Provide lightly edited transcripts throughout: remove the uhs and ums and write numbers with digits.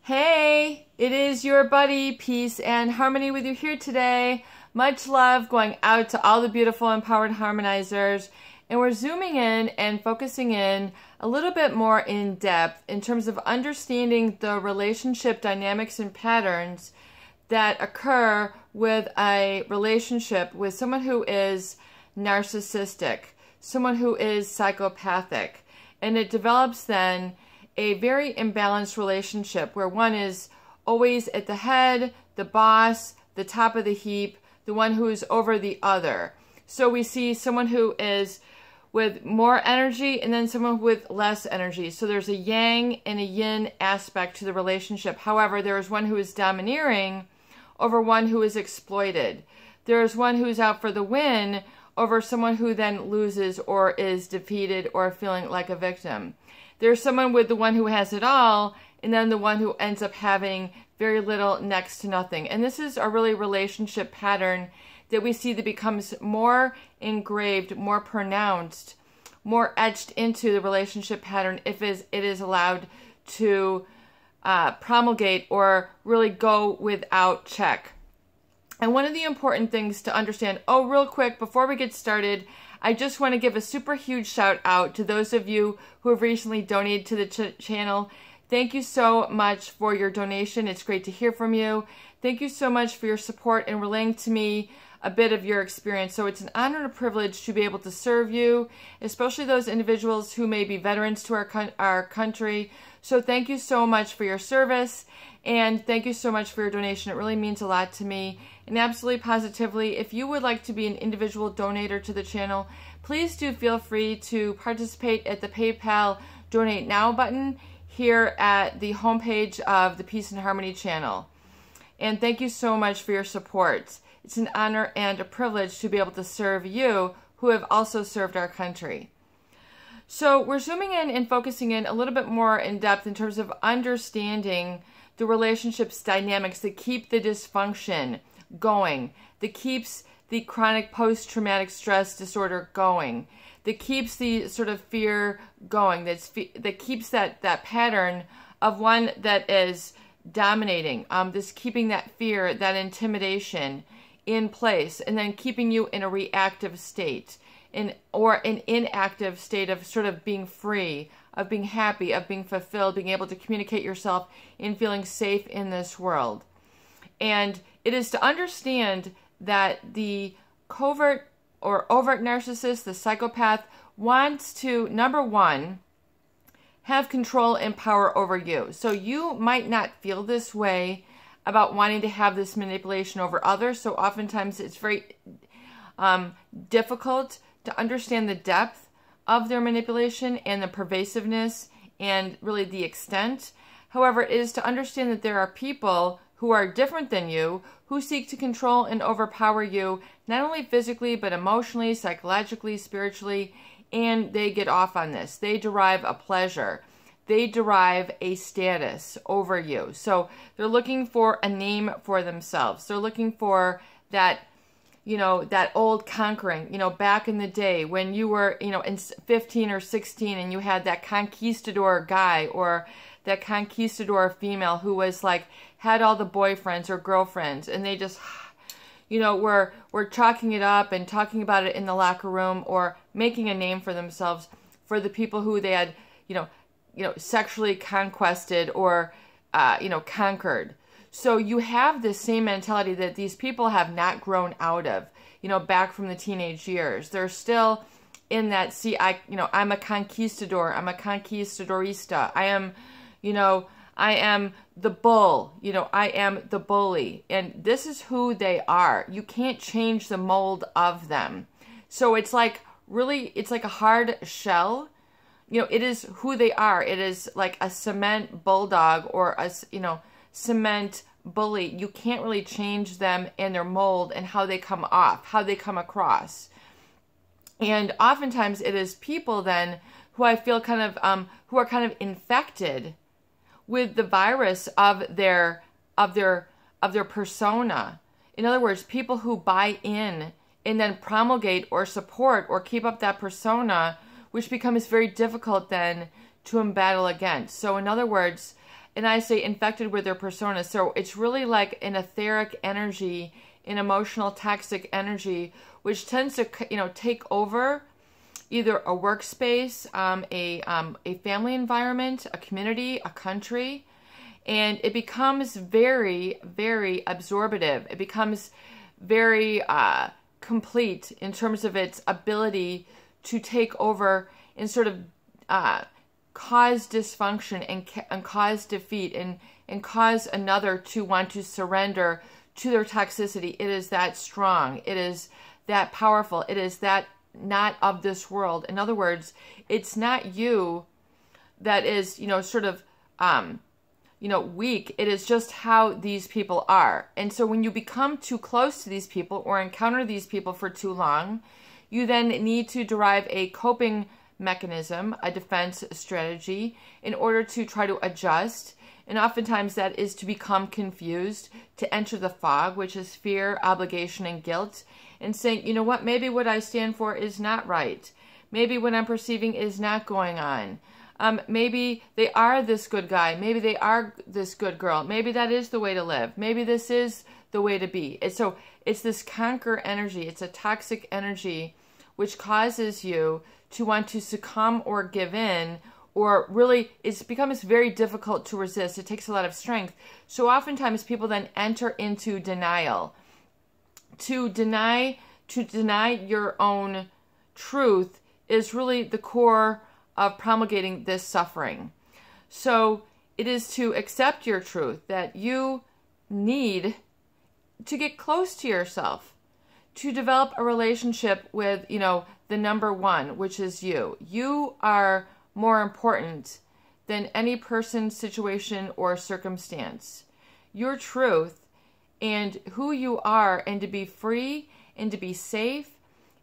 Hey, it is your buddy, Peace and Harmony with you here today. Much love going out to all the beautiful empowered harmonizers. And we're zooming in and focusing in a little bit more in depth in terms of understanding the relationship dynamics and patterns that occur with a relationship with someone who is narcissistic, someone who is psychopathic. And it develops then a very imbalanced relationship where one is always at the head, the boss, the top of the heap, the one who is over the other. So we see someone who is with more energy and then someone with less energy. So there's a yang and a yin aspect to the relationship. However, there is one who is domineering over one who is exploited. There is one who is out for the win over someone who then loses or is defeated or feeling like a victim. There's someone with the one who has it all, and then the one who ends up having very little, next to nothing. And this is a really relationship pattern that we see that becomes more engraved, more pronounced, more etched into the relationship pattern if it is allowed to promulgate or really go without check. And one of the important things to understand, real quick, before we get started, I just want to give a super huge shout out to those of you who have recently donated to the channel. Thank you so much for your donation. It's great to hear from you. Thank you so much for your support and relaying to me a bit of your experience. So it's an honor and a privilege to be able to serve you, especially those individuals who may be veterans to our country. So thank you so much for your service, and thank you so much for your donation. It really means a lot to me. And absolutely positively, if you would like to be an individual donator to the channel, please do feel free to participate at the PayPal Donate Now button here at the homepage of the Peace and Harmony channel. And thank you so much for your support. It's an honor and a privilege to be able to serve you who have also served our country. So we're zooming in and focusing in a little bit more in depth in terms of understanding the relationships dynamics that keep the dysfunction going, that keeps the chronic post-traumatic stress disorder going, that keeps the sort of fear going, that keeps that pattern of one that is dominating, this keeping that fear, that intimidation in place, and then keeping you in a reactive state, or an inactive state of sort of being free, of being happy, of being fulfilled, being able to communicate yourself and feeling safe in this world. And it is to understand that the covert or overt narcissist, the psychopath, wants to, number one, have control and power over you. So you might not feel this way about wanting to have this manipulation over others. So oftentimes it's very difficult to understand the depth of their manipulation and the pervasiveness and really the extent. However, it is to understand that there are people who are different than you, who seek to control and overpower you, not only physically, but emotionally, psychologically, spiritually, and they get off on this. They derive a pleasure. They derive a status over you. So they're looking for a name for themselves. They're looking for that, that old conquering, back in the day when you were, in 15 or 16 and you had that conquistador guy or that conquistador female who was like, had all the boyfriends or girlfriends, and they just, were chalking it up and talking about it in the locker room or making a name for themselves for the people who they had, sexually conquested or, conquered. So you have this same mentality that these people have not grown out of, back from the teenage years. They're still in that, I'm a conquistador, I'm a conquistadorista, I am the bull, I am the bully. And this is who they are. You can't change the mold of them. So it's like, really, it's like a hard shell. It is who they are. It is like a cement bulldog or a, cement bully. You can't really change them and their mold and how they come off, how they come across. And oftentimes it is people then who I feel kind of, who are kind of infected with the virus of their persona. In other words, people who buy in and then promulgate or support or keep up that persona, which becomes very difficult then to embattle against. So in other words, and I say infected with their persona. So it's really like an etheric energy, an emotional toxic energy, which tends to, take over either a workspace, a family environment, a community, a country, and it becomes very, very absorptive. It becomes very complete in terms of its ability to take over and sort of cause dysfunction and cause defeat and cause another to want to surrender to their toxicity. It is that strong. It is that powerful. It is that not of this world. In other words, it's not you that is, sort of, weak. It is just how these people are. And so when you become too close to these people or encounter these people for too long, you then need to derive a coping mechanism, a defense strategy, in order to try to adjust. And oftentimes that is to become confused, to enter the fog, which is fear, obligation, and guilt, and saying, you know what, maybe what I stand for is not right. Maybe what I'm perceiving is not going on. Maybe they are this good guy. Maybe they are this good girl. Maybe that is the way to live. Maybe this is the way to be. And so it's this conquer energy. It's a toxic energy which causes you to want to succumb or give in, or really it becomes very difficult to resist. It takes a lot of strength. So oftentimes people then enter into denial. To deny your own truth is really the core of promulgating this suffering. So it is to accept your truth, that you need to get close to yourself, to develop a relationship with, the number one, which is you. You are more important than any person, situation, or circumstance. Your truth and who you are, and to be free and to be safe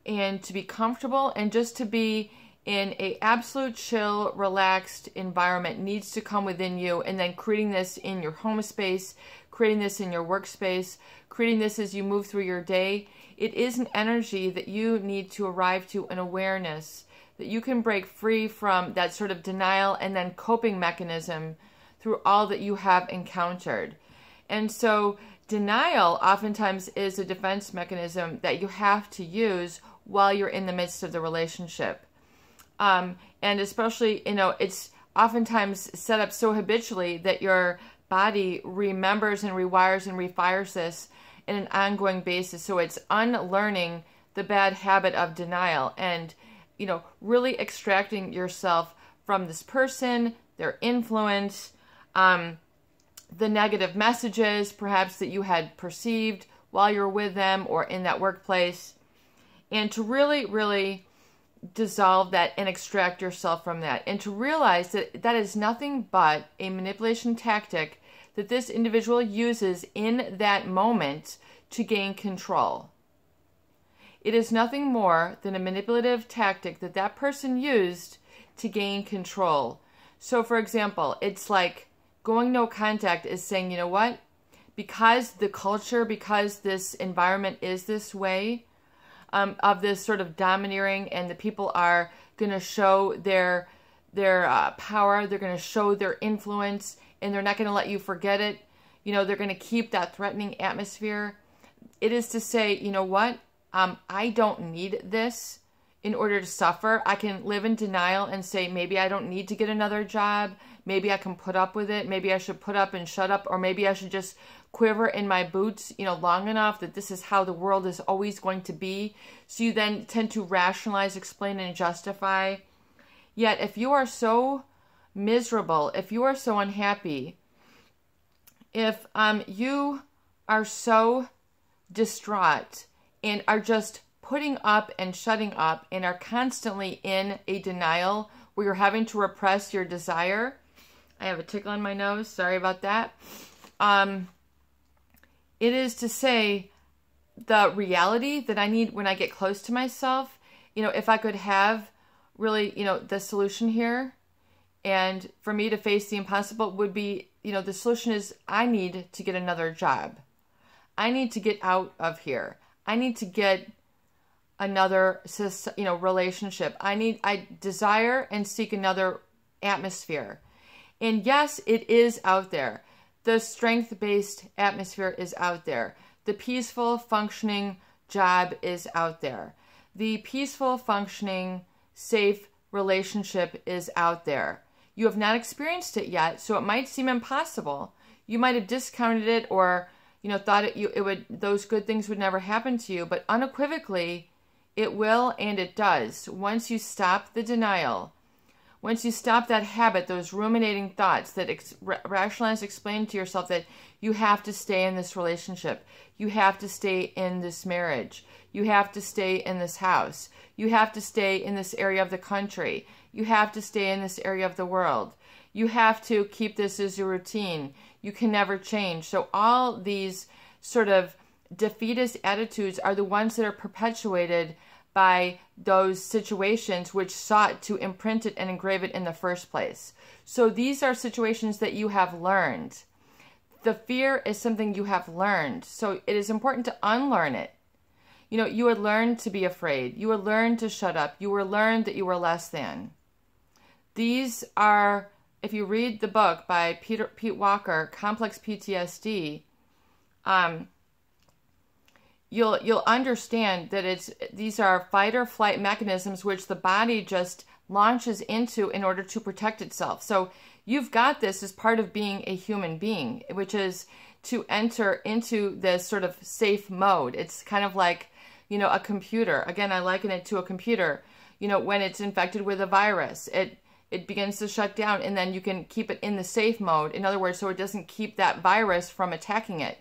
and to be comfortable and just to be in a absolute chill, relaxed environment needs to come within you, and then creating this in your home space, creating this in your workspace, creating this as you move through your day. It is an energy that you need to arrive to an awareness that you can break free from that sort of denial and then coping mechanism through all that you have encountered. And so denial oftentimes is a defense mechanism that you have to use while you're in the midst of the relationship. And especially, it's oftentimes set up so habitually that your body remembers and rewires and refires this in an ongoing basis. So it's unlearning the bad habit of denial and, really extracting yourself from this person, their influence, the negative messages perhaps that you had perceived while you're with them or in that workplace, and to really, really dissolve that and extract yourself from that, and to realize that that is nothing but a manipulation tactic that this individual uses in that moment to gain control. It is nothing more than a manipulative tactic that that person used to gain control. So for example, it's like going no contact is saying, you know what, because the culture, because this environment is this way, of this sort of domineering, and the people are going to show their power, they're going to show their influence, and they're not going to let you forget it. They're going to keep that threatening atmosphere. It is to say, you know what, I don't need this in order to suffer. I can live in denial and say, maybe I don't need to get another job. Maybe I can put up with it. Maybe I should put up and shut up, or maybe I should just quiver in my boots, long enough that this is how the world is always going to be. So you then tend to rationalize, explain, and justify. Yet if you are so miserable, if you are so unhappy, if you are so distraught and are just putting up and shutting up and are constantly in a denial where you're having to repress your desire. I have a tickle on my nose. Sorry about that. It is to say the reality that I need when I get close to myself, if I could have really, the solution here, and for me to face the impossible would be, the solution is I need to get another job. I need to get out of here. I need to get another, relationship. I desire and seek another atmosphere. And yes, it is out there. The strength-based atmosphere is out there. The peaceful, functioning job is out there. The peaceful, functioning, safe relationship is out there. You have not experienced it yet, so it might seem impossible. You might have discounted it, or thought those good things would never happen to you, but unequivocally, it will, and it does. Once you stop the denial, once you stop that habit, those ruminating thoughts that rationalize, explain to yourself that you have to stay in this relationship, you have to stay in this marriage, you have to stay in this house, you have to stay in this area of the country, you have to stay in this area of the world, you have to keep this as your routine, you can never change. So all these sort of defeatist attitudes are the ones that are perpetuated by those situations which sought to imprint it and engrave it in the first place. So these are situations that you have learned. The fear is something you have learned. So it is important to unlearn it. You would learn to be afraid. You would learn to shut up. You would learn that you were less than. These are, if you read the book by Pete Walker, Complex PTSD, you'll understand that these are fight or flight mechanisms which the body just launches into in order to protect itself. So you've got this as part of being a human being, which is to enter into this sort of safe mode. It's kind of like, a computer. Again, I liken it to a computer. When it's infected with a virus, it begins to shut down, and then you can keep it in the safe mode. In other words, so it doesn't keep that virus from attacking it.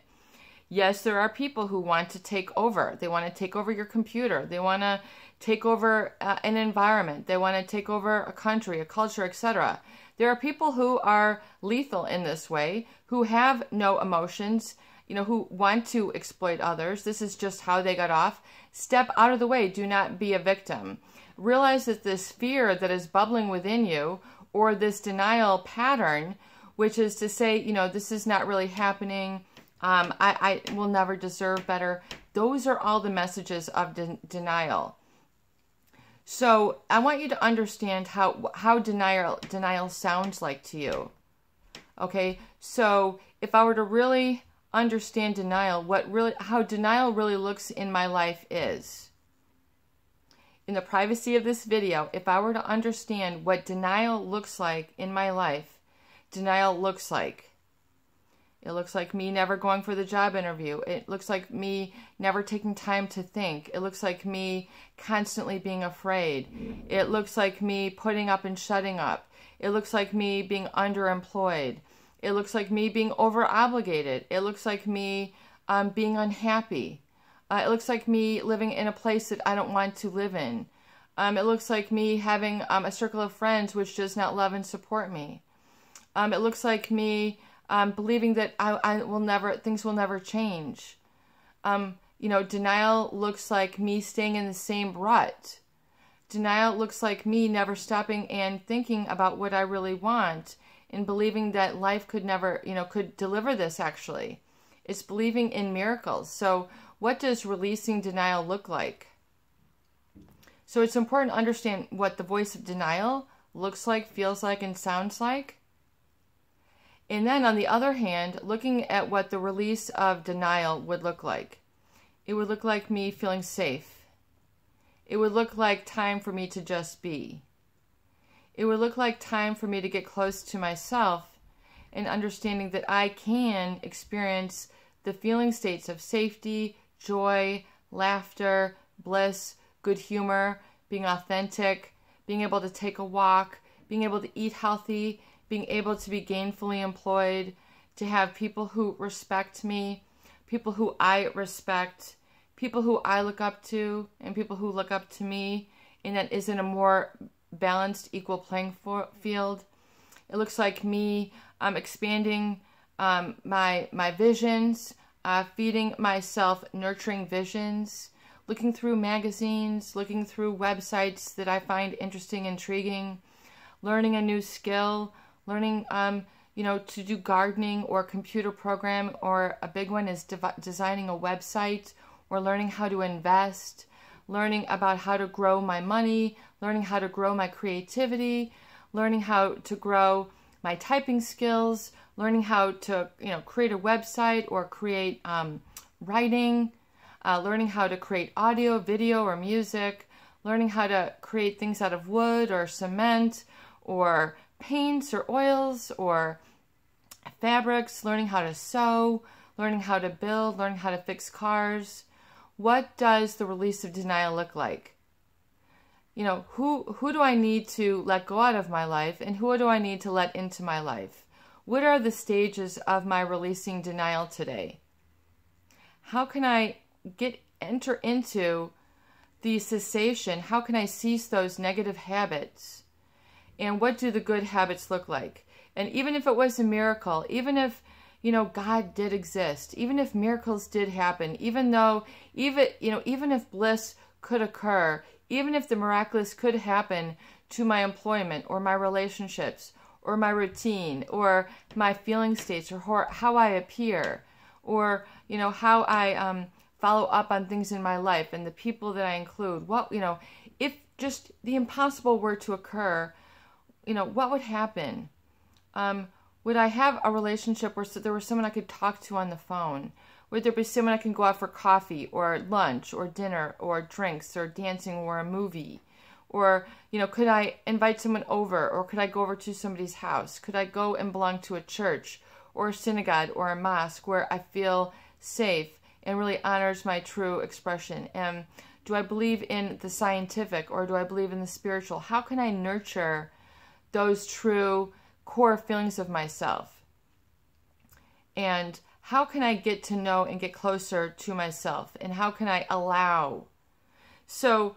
Yes, there are people who want to take over. They want to take over your computer. They want to take over an environment. They want to take over a country, a culture, etc. There are people who are lethal in this way, who have no emotions, who want to exploit others. This is just how they got off. Step out of the way. Do not be a victim. Realize that this fear that is bubbling within you, or this denial pattern, which is to say, this is not really happening, I will never deserve better. Those are all the messages of denial. So I want you to understand how denial sounds like to you. Okay, so if I were to really understand denial, how denial really looks in my life is, in the privacy of this video, if I were to understand what denial looks like in my life, denial looks like, it looks like me never going for the job interview. It looks like me never taking time to think. It looks like me constantly being afraid. It looks like me putting up and shutting up. It looks like me being underemployed. It looks like me being over-obligated. It looks like me being unhappy. It looks like me living in a place that I don't want to live in. It looks like me having a circle of friends which does not love and support me. It looks like me believing that things will never change. Denial looks like me staying in the same rut. Denial looks like me never stopping and thinking about what I really want, and believing that life could never, could deliver this actually. It's believing in miracles. So what does releasing denial look like? So it's important to understand what the voice of denial looks like, feels like, and sounds like. And then on the other hand, looking at what the release of denial would look like. It would look like me feeling safe. It would look like time for me to just be. It would look like time for me to get close to myself and understanding that I can experience the feeling states of safety, joy, laughter, bliss, good humor, being authentic, being able to take a walk, being able to eat healthy, being able to be gainfully employed, to have people who respect me, people who I respect, people who I look up to, and people who look up to me, and that is in a more balanced, equal playing field. It looks like me expanding my visions, feeding myself nurturing visions, looking through magazines, looking through websites that I find interesting, intriguing, learning a new skill, learning to do gardening or computer program, or a big one is designing a website, or learning how to invest, learning about how to grow my money, learning how to grow my creativity, learning how to grow my typing skills, learning how to, create a website or create writing, learning how to create audio, video, or music, learning how to create things out of wood or cement or paints or oils or fabrics, learning how to sew, learning how to build, learning how to fix cars. What does the release of denial look like? Who do I need to let go out of my life, and who do I need to let into my life? What are the stages of my releasing denial today? How can I enter into the cessation? How can I cease those negative habits? And what do the good habits look like? And even if it was a miracle, even if, God did exist, even if miracles did happen, even if bliss could occur, even if the miraculous could happen to my employment or my relationships or my routine or my feeling states or how I appear or, how I follow up on things in my life and the people that I include, if just the impossible were to occur, what would happen? Would I have a relationship where there was someone I could talk to on the phone? Would there be someone I can go out for coffee or lunch or dinner or drinks or dancing or a movie? Or, could I invite someone over, or could I go over to somebody's house? Could I go and belong to a church or a synagogue or a mosque where I feel safe and really honors my true expression? And do I believe in the scientific, or do I believe in the spiritual? How can I nurture those true core feelings of myself? And how can I get to know and get closer to myself? And how can I allow? So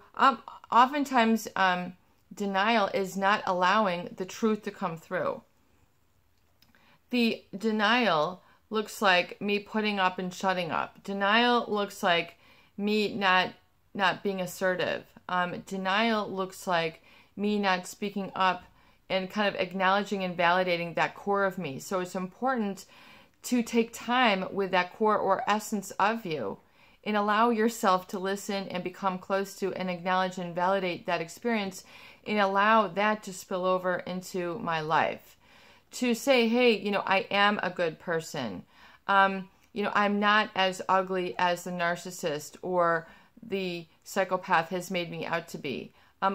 oftentimes denial is not allowing the truth to come through. The denial looks like me putting up and shutting up. Denial looks like me not being assertive. Denial looks like me not speaking up and kind of acknowledging and validating that core of me. So it's important to take time with that core or essence of you and allow yourself to listen and become close to and acknowledge and validate that experience and allow that to spill over into my life. To say, hey, I am a good person. I'm not as ugly as the narcissist or the psychopath has made me out to be.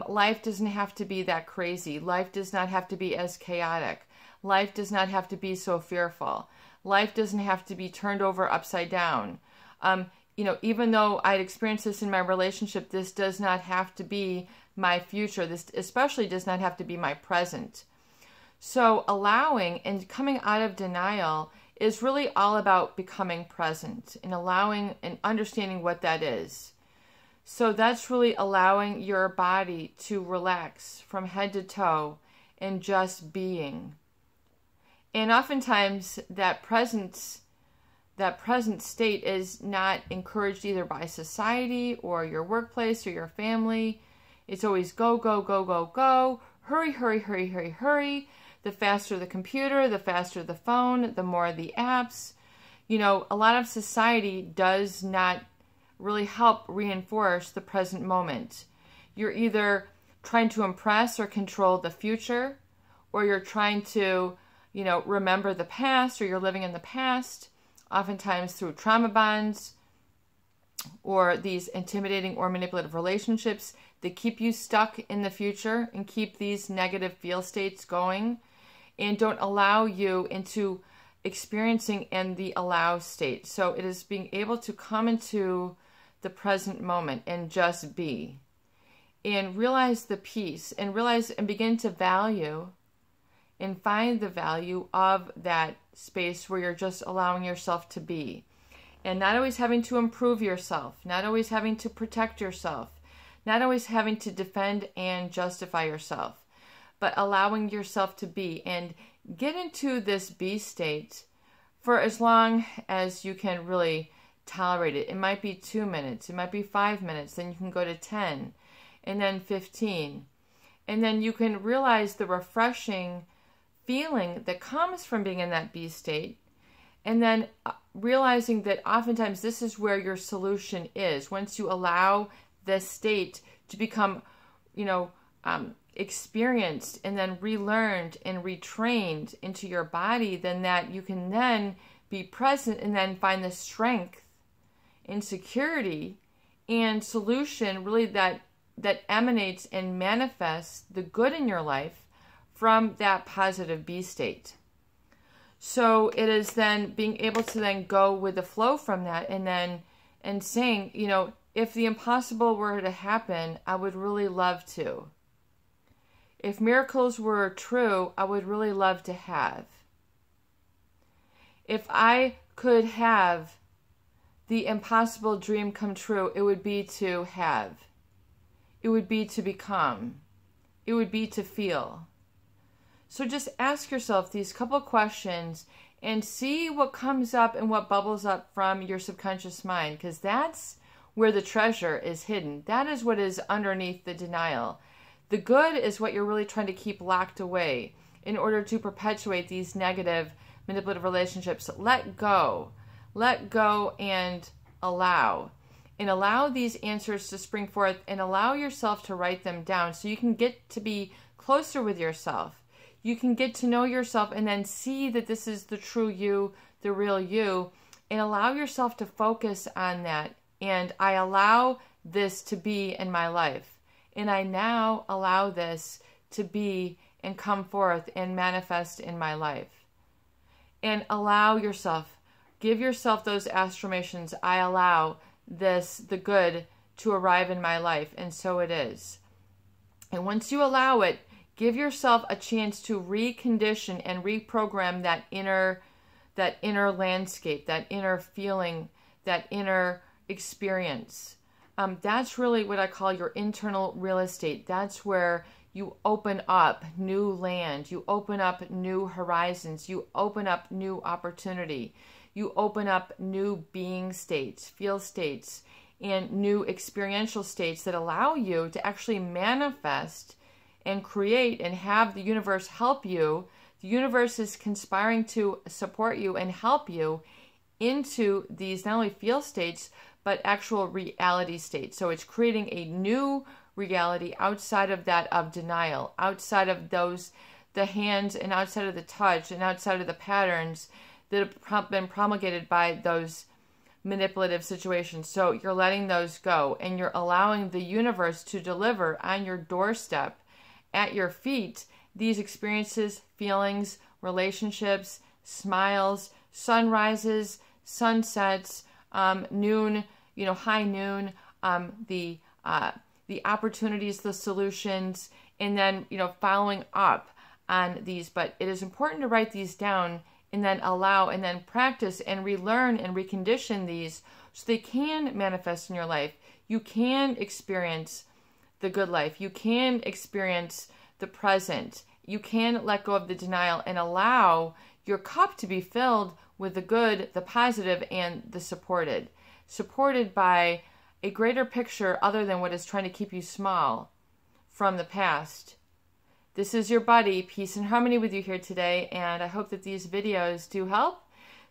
Life doesn't have to be that crazy. Life does not have to be as chaotic. Life does not have to be so fearful. Life doesn't have to be turned over upside down. Even though I'd experienced this in my relationship, this does not have to be my future. This especially does not have to be my present. So allowing and coming out of denial is really all about becoming present and allowing and understanding what that is. So that's really allowing your body to relax from head to toe and just being. And oftentimes that present state is not encouraged either by society or your workplace or your family. It's always go, go, go, go, go. Hurry, hurry, hurry, hurry, hurry. The faster the computer, the faster the phone, the more the apps. A lot of society does not really help reinforce the present moment. You're either trying to impress or control the future, or you're trying to, remember the past, or you're living in the past, oftentimes through trauma bonds or these intimidating or manipulative relationships that keep you stuck in the future and keep these negative feel states going and don't allow you into experiencing in the allow state. So it is being able to come into the present moment and just be and realize the peace and begin to value and find the value of that space where you're just allowing yourself to be and not always having to improve yourself, not always having to protect yourself, not always having to defend and justify yourself, but allowing yourself to be and get into this be state for as long as you can really tolerate it. It might be 2 minutes, it might be 5 minutes, then you can go to 10 and then 15. And then you can realize the refreshing feeling that comes from being in that be state. And then realizing that oftentimes this is where your solution is. Once you allow this state to become, experienced and then relearned and retrained into your body, then that you can then be present and then find the strength and security and solution really that emanates and manifests the good in your life from that positive B state. So it is then being able to then go with the flow from that and saying, you know, if the impossible were to happen, I would really love to. If miracles were true, I would really love to have. If I could have the impossible dream come true, it would be to have. It would be to become. It would be to feel. So just ask yourself these couple questions and see what comes up and what bubbles up from your subconscious mind, because that's where the treasure is hidden. That is what is underneath the denial. The good is what you're really trying to keep locked away in order to perpetuate these negative manipulative relationships. Let go and allow. And allow these answers to spring forth and allow yourself to write them down so you can get to be closer with yourself. You can get to know yourself and then see that this is the true you, the real you, and allow yourself to focus on that. And I allow this to be in my life. And I now allow this to be and come forth and manifest in my life. And allow yourself, give yourself those affirmations. I allow this, the good, to arrive in my life, and so it is. And once you allow it, give yourself a chance to recondition and reprogram that inner landscape, that inner feeling, that inner experience. That's really what I call your internal real estate. That's where you open up new land, you open up new horizons, you open up new opportunity. You open up new being states, feel states, and new experiential states that allow you to actually manifest and create and have the universe help you. The universe is conspiring to support you and help you into these not only feel states, but actual reality states. So it's creating a new reality outside of that of denial, outside of the hands and outside of the touch and outside of the patterns that have been promulgated by those manipulative situations. So you're letting those go and you're allowing the universe to deliver on your doorstep, at your feet, these experiences, feelings, relationships, smiles, sunrises, sunsets, noon, high noon, the opportunities, the solutions, and then, following up on these. But it is important to write these down and then allow and then practice and relearn and recondition these so they can manifest in your life. You can experience the good life. You can experience the present. You can let go of the denial and allow your cup to be filled with the good, the positive, and the supported by a greater picture other than what is trying to keep you small from the past. This is your buddy, Peace and Harmony, with you here today, and I hope that these videos do help.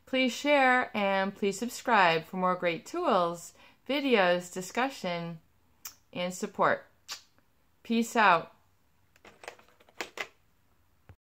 Please share and please subscribe for more great tools, videos, discussion, and support. Peace out.